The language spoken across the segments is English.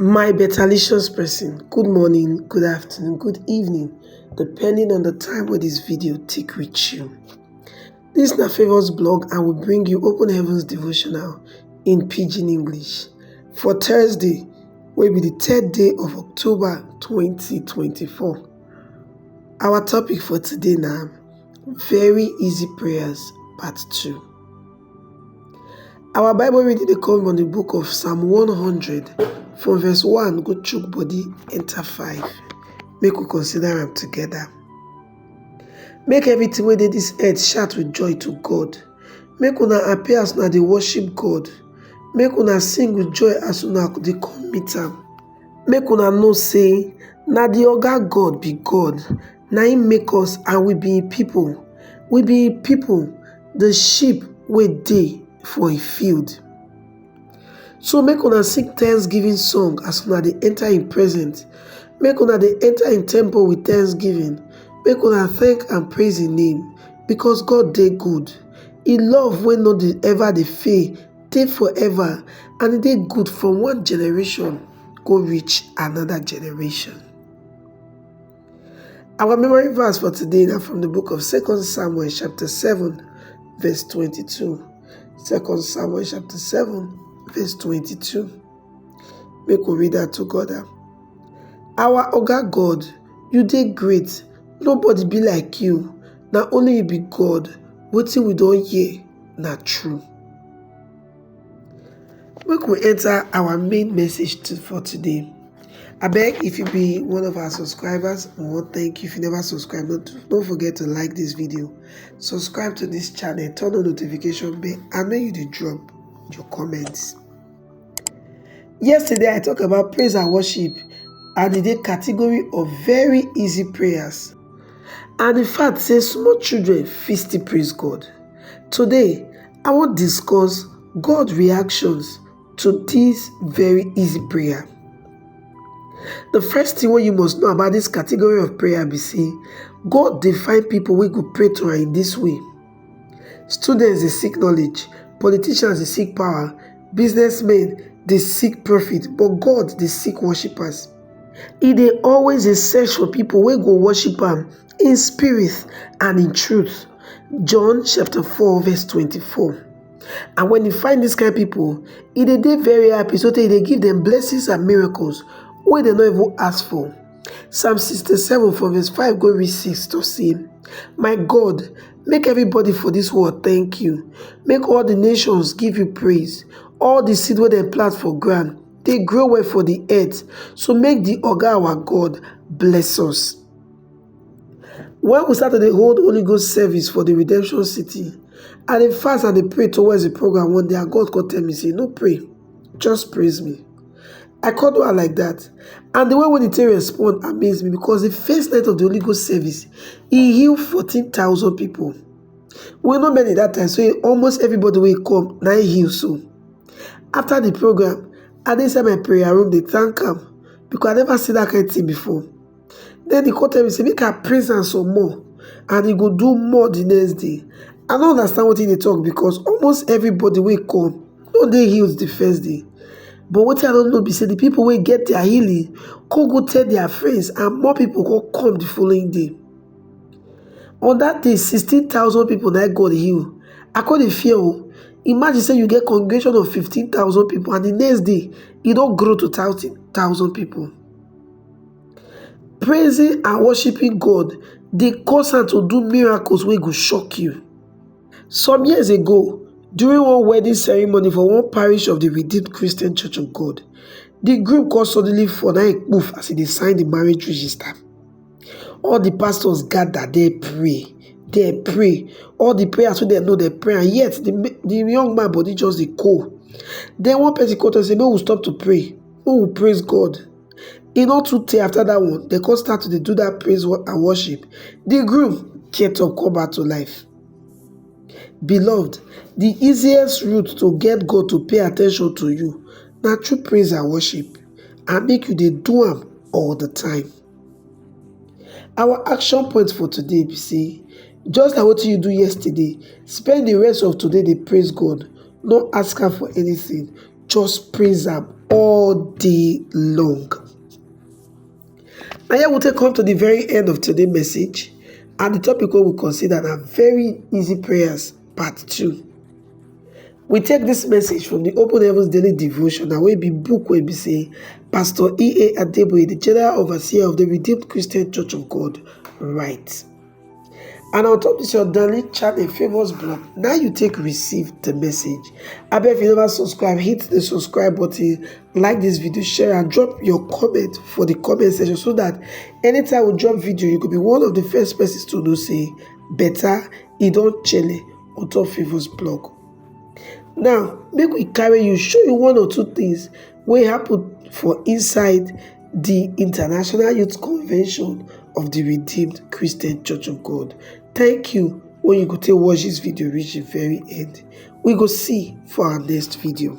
My betalicious person, good morning, good afternoon, good evening, depending on the time where this video take reach you. This is na Favors blog and will bring you Open Heavens Devotional in Pidgin English for Thursday, will be the 3rd day of October 2024. Our topic for today now, Very Easy Prayers, Part 2. Our Bible reading dey come on the book of Psalm 100 from verse 1 go chook body enter 5. Make we consider them together. Make everything wey dey this earth shout with joy to God. Make una appear as una dey worship God. Make una sing with joy as una dey come meet am. Make una know say na the oga God be God. Na him make us and we be people. We be people, the sheep wey dey for a field. So make una sing thanksgiving song as una dey enter in present. Make una dey enter in temple with thanksgiving. Make una thank and praise him name, because God dey good. He love wey no dey ever dey fail, dey forever, and e dey good from one generation go reach another generation. Our memory verse for today na from the book of 2 Samuel chapter 7 verse 22. 2 Samuel chapter 7 verse 22. Make we read that together. Our oga God, you dey great. Nobody be like you. Na only you be God. Wetin we don hear na true. Make we enter our main message for today. Abeg, if you be one of our subscribers, we want thank you. If you never subscribe, don't forget to like this video, subscribe to this channel, turn on notification bell, and make you dey drop your comments. Yesterday I talked about praise and worship and the category of very easy prayers, and in fact say small children fit still praise God. Today I wan discuss God's reactions to this very easy prayer. The first thing wey you must know about this category of prayer be say God dey find people wey go pray to am in this way. Students dey seek knowledge, politicians dey seek power, businessmen dey seek profit, but God dey seek worshippers. He dey always dey search for people wey go worship am in spirit and in truth. John chapter 4 verse 24. And when you find this kind of people, he dey very happy, so he dey give them blessings and miracles wey dem no even ask for. Psalm 67 from verse 5 go reach 6 to say, my God, make everybody for this world thank you. Make all the nations give you praise. All the seed wey dem plant for ground, they grow well for the earth. So make the oga our God bless us. When we started the hold Holy Ghost service for the Redemption City, I dey fast and dey pray towards the program, one day God come tell me say, no pray, just praise me. I called her like that, and the way when the respond amazed me, because the first night of the Holy Ghost service, he healed 14,000 people. We know many that time, so almost everybody will come, now he heal so. After the program, I dey inside my prayer room, they thank him, because I never see that kind of thing before. Then he called me say, make I praise am some more, and he go do more the next day. I don't understand what he talk, because almost everybody will come, no dey healed the first day. But what I don't know be say the people will get their healing, go tell their friends, and more people go come the following day. On that day, 16,000 people that God heal. I call the fear. Imagine say you get congregation of 15,000 people, and the next day it don't grow to 1,000 people. Praising and worshiping God, they cause am to do miracles wey go shock you. Some years ago, during one wedding ceremony for one parish of the Redeemed Christian Church of God, the group got suddenly for night poof as they signed the marriage register. All the pastors gather, they pray. All the prayers so they know they pray, and yet the young man body just dey cold. Then one person called and say, "No, we'll stop to pray. No, we'll praise God." In not too tey after that one, they come start to do that praise and worship. The groom get up, come back to life. Beloved, the easiest route to get God to pay attention to you na through praise and worship, and make you dey do am all the time. Our action point for today be say, just like what you do yesterday, spend the rest of today dey praise God. No ask am for anything, just praise am all day long. Now here we'll come to the very end of today's message, and the topic we will consider are very easy prayers, part 2. We take this message from the Open Heavens Daily Devotional, where be book where be say Pastor E.A. Adeboye, the General Overseer of the Redeemed Christian Church of God, writes. And on top of this, your daily channel famous blog. Now you receive the message. I bet if you never subscribe, hit the subscribe button, like this video, share, and drop your comment for the comment section so that anytime we drop video, you could be one of the first persons to know say better it don't chele on top famous blog. Now, make we carry you, show you one or two things wey happen for inside the International Youth Convention of the Redeemed Christian Church of God. Thank you when you go to watch this video reach the very end. We go see for our next video.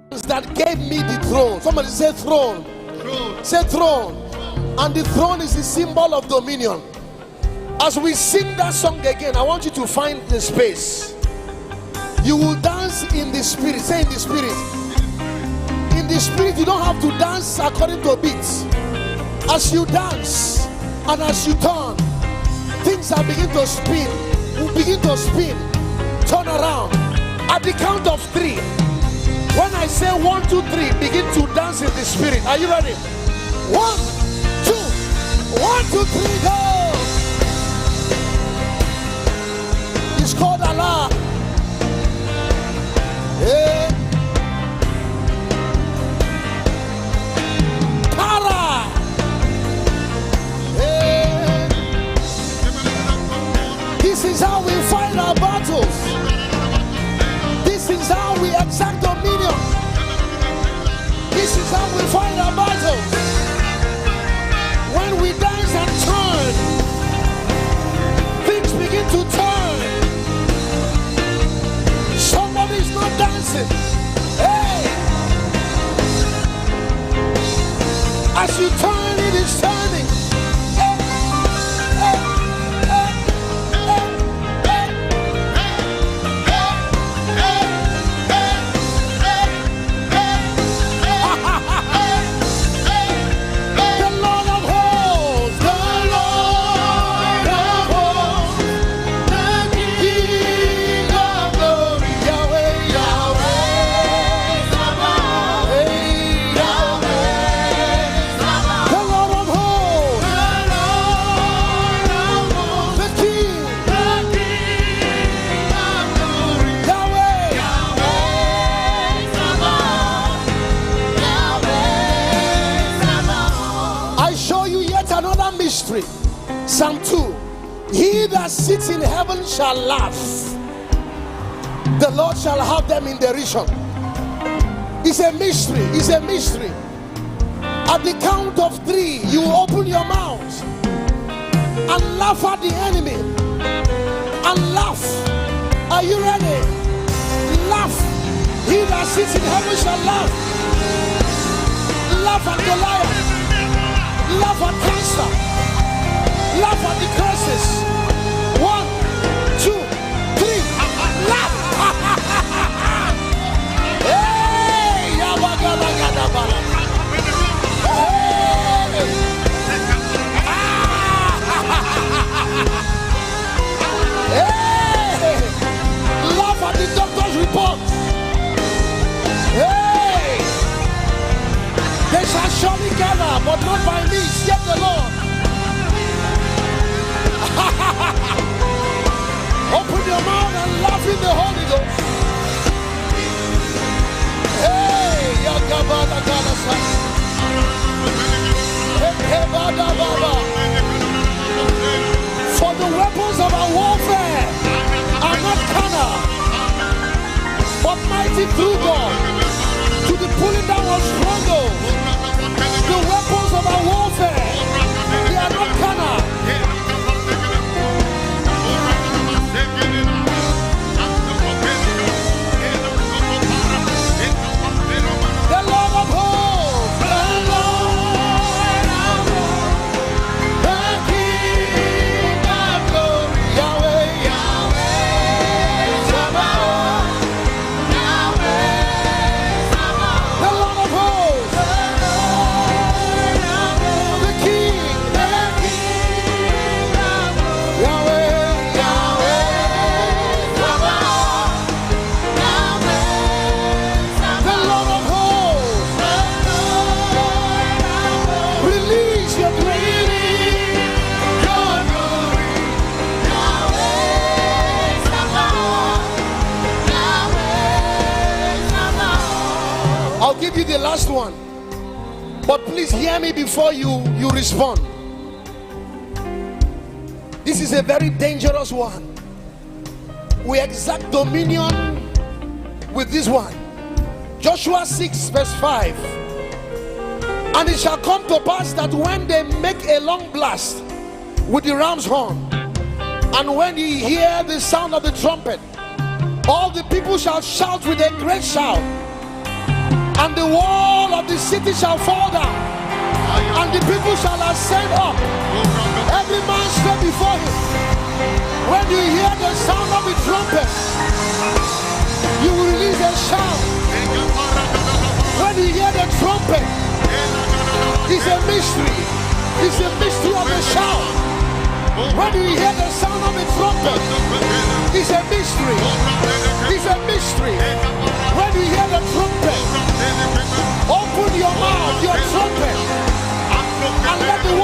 That gave me the throne. Somebody say throne. Throne. Say throne. And the throne is the symbol of dominion. As we sing that song again, I want you to find the space. You will dance in the spirit. Say in the spirit. In the spirit, you don't have to dance according to beats. As you dance and as you turn, things are beginning to spin. Will begin to spin. Turn around. At the count of 3. When I say 1, 2, 3, begin to dance in the spirit. Are you ready? 1, 2, 1, 2, 3, go. It's called Allah. Yeah. Para. Yeah. This is how we fight our battles. This is how we exact dominion. This is how we fight our battles. When we dance and turn, things begin to turn. Somebody's not dancing. Hey! As you turn, it is turning. Hey! Hey! Hey! Hey! The Lord of hosts, the Lord of hosts, the King of glory, Yahweh, Yahweh, Sabaoth, Yahweh, Sabaoth. The Lord of hosts, the King of glory, Yahweh, Yahweh, Sabaoth, Yahweh, Sabaoth. I show you yet another mystery. Psalm 2. He that sits in heaven shall laugh. The Lord shall have them in derision. It's a mystery. It's a mystery. At the count of 3, you open your mouth and laugh at the enemy. And laugh. Are you ready? Laugh. He that sits in heaven shall laugh. Laugh at Goliath. Laugh at cancer. Laugh at the curses. 1, 2, 3. Laugh. Hey, Yabagalagadabala. Hey. Hey. Laugh at the doctor's report. Hey. They shall surely gather, but not by me, saith the Lord. Open your mouth and laugh in the Holy Ghost. Hey, Yakabala Galasa. Hey, Bada Baba. For the weapons of our warfare are not carnal, but mighty through God to the pulling down of strongholds. The weapons of our warfare, they are not carnal. The Lord of hosts, the Lord of hosts, the King of glory, Yahweh, Yahweh, Sabaoth, Yahweh, Sabaoth. The Lord of I'll give you the last one. But please hear me before you respond. This is a very dangerous one. We exact dominion with this one. Joshua 6 verse 5. And it shall come to pass that when they make a long blast with the ram's horn, and when ye hear the sound of the trumpet, all the people shall shout with a great shout, and the wall of the city shall fall down, and the people shall ascend up, every man straight before him. When you hear the sound of the trumpet, you will release a shout. When you hear the trumpet, it's a mystery. It's a mystery of the shout. When you hear the sound of the trumpet, it's a mystery. It's a mystery. When you hear the trumpet, open your mouth, your trumpet, and let the